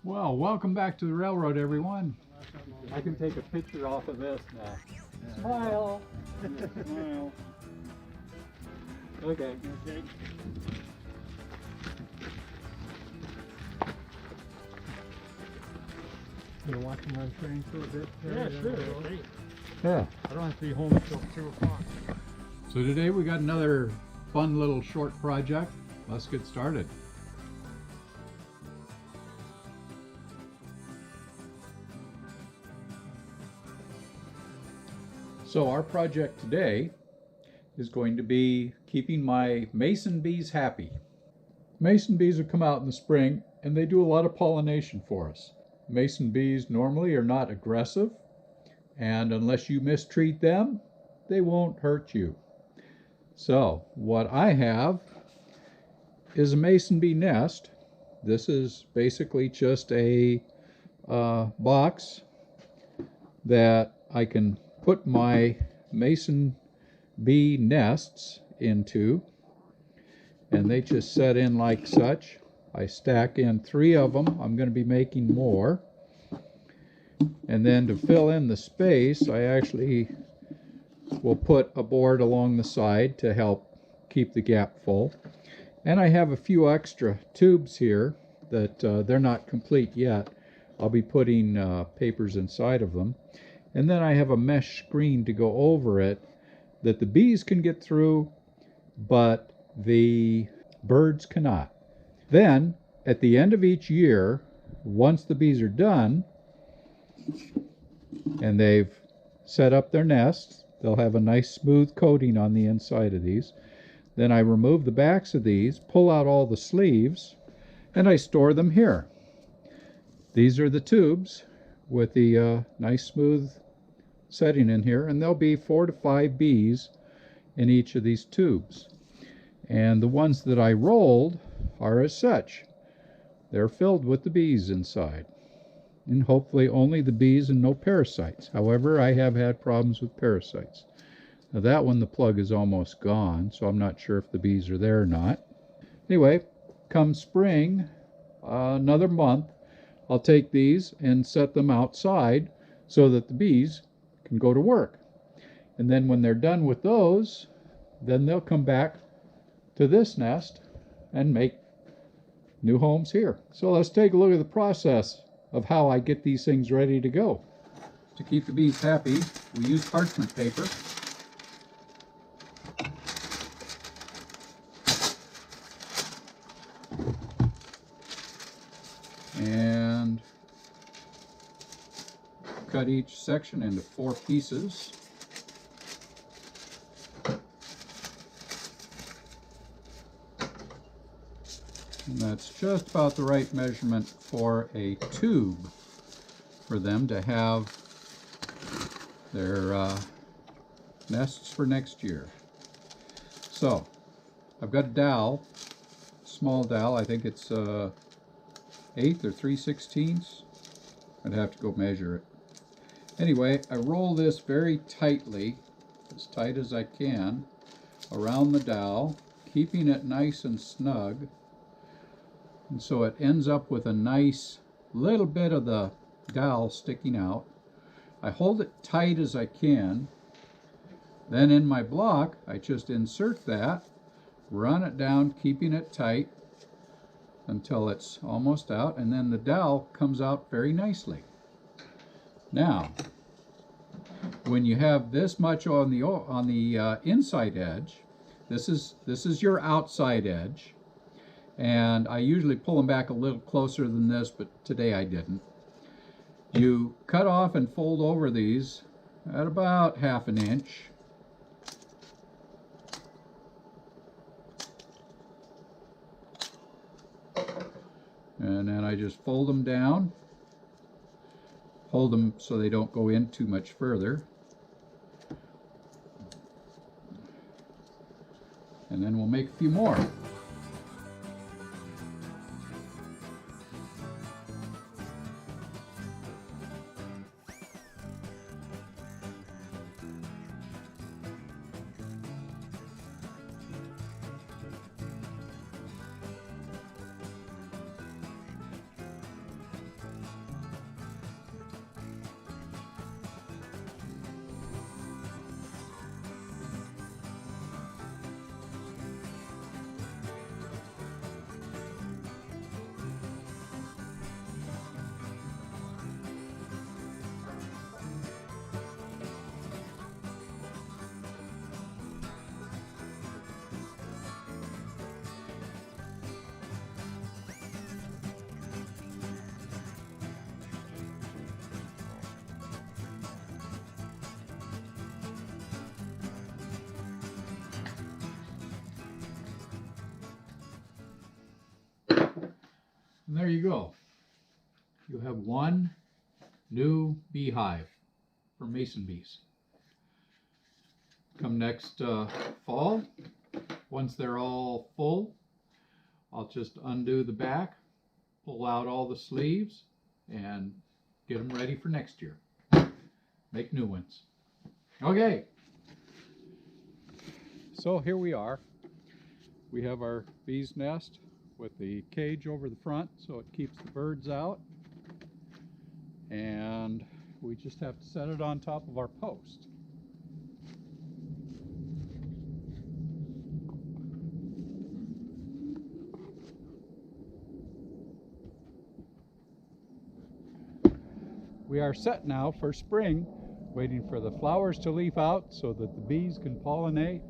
Well, welcome back to the railroad, everyone. I can take a picture off of this now. Smile. Smile. Okay. Okay. You gonna watch them run train for a bit? Yeah, sure. Okay. Yeah. I don't have to be home until 2 o'clock. So today we got another fun little short project. Let's get started. So our project today is going to be keeping my mason bees happy. Mason bees will come out in the spring and they do a lot of pollination for us. Mason bees normally are not aggressive, and unless you mistreat them, they won't hurt you. So what I have is a mason bee nest. This is basically just a box that I can put my mason bee nests into, and they just set in like such. I stack in 3 of them. I'm going to be making more. And then to fill in the space, I actually will put a board along the side to help keep the gap full. And I have a few extra tubes here that they're not complete yet. I'll be putting papers inside of them. And then I have a mesh screen to go over it that the bees can get through, but the birds cannot. Then, at the end of each year, once the bees are done and they've set up their nests, they'll have a nice smooth coating on the inside of these. Then I remove the backs of these, pull out all the sleeves, and I store them here. These are the tubes with the nice smooth setting in here, and there'll be 4 to 5 bees in each of these tubes. And the ones that I rolled are as such. They're filled with the bees inside, and hopefully only the bees and no parasites. However, I have had problems with parasites. Now that one, the plug is almost gone, so I'm not sure if the bees are there or not. Anyway, come spring, another month, I'll take these and set them outside so that the bees can go to work. And then when they're done with those, then they'll come back to this nest and make new homes here. So let's take a look at the process of how I get these things ready to go. To keep the bees happy, we use parchment paper. And cut each section into 4 pieces. And that's just about the right measurement for a tube for them to have their nests for next year. So I've got a dowel, small dowel. I think it's 1/8 or 3/16. I'd have to go measure it. Anyway, I roll this very tightly, as tight as I can, around the dowel, keeping it nice and snug. And so it ends up with a nice little bit of the dowel sticking out. I hold it tight as I can. Then in my block, I just insert that, run it down, keeping it tight until it's almost out, and then the dowel comes out very nicely. Now, when you have this much on the inside edge, this is your outside edge, and I usually pull them back a little closer than this, but today I didn't. You cut off and fold over these at about 1/2 inch. And then I just fold them down, hold them so they don't go in too much further. And then we'll make a few more. And there you go. You have one new beehive for mason bees. Come next fall, once they're all full, I'll just undo the back, pull out all the sleeves, and get them ready for next year. Make new ones. Okay. So here we are. We have our bee's nest with the cage over the front so it keeps the birds out. And we just have to set it on top of our post. We are set now for spring, waiting for the flowers to leaf out so that the bees can pollinate.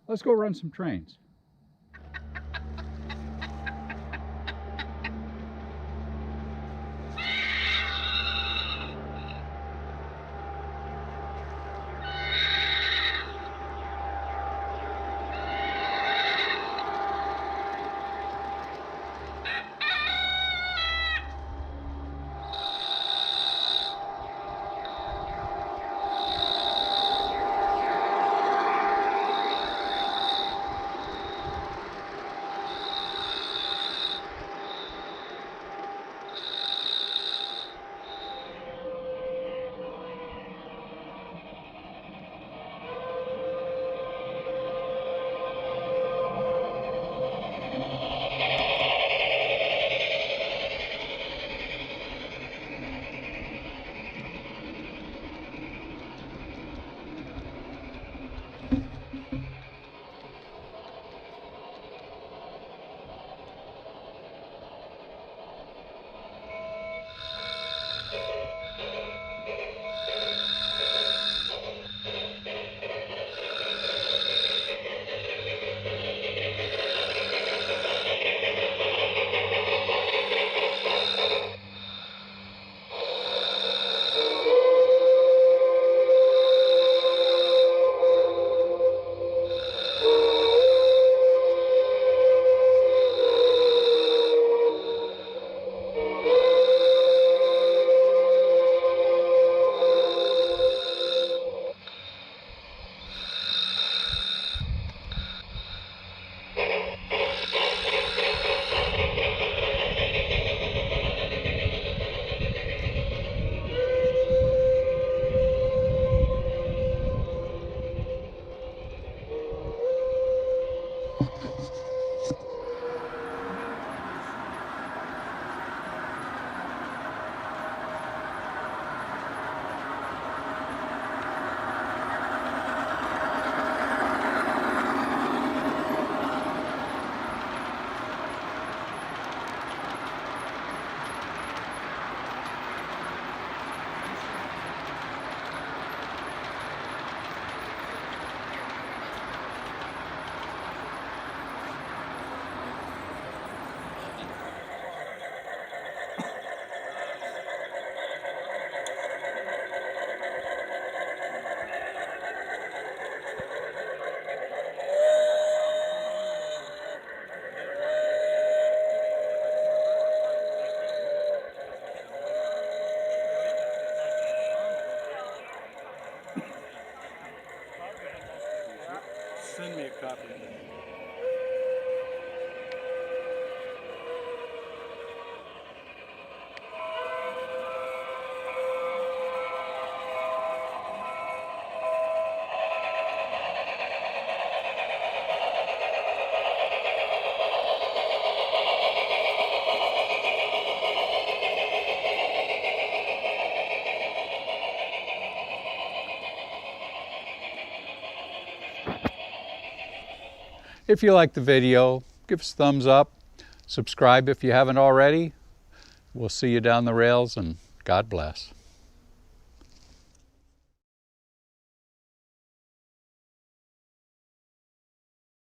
Let's go run some trains. Send me a copy. If you like the video, give us a thumbs up, subscribe if you haven't already. We'll see you down the rails, and God bless.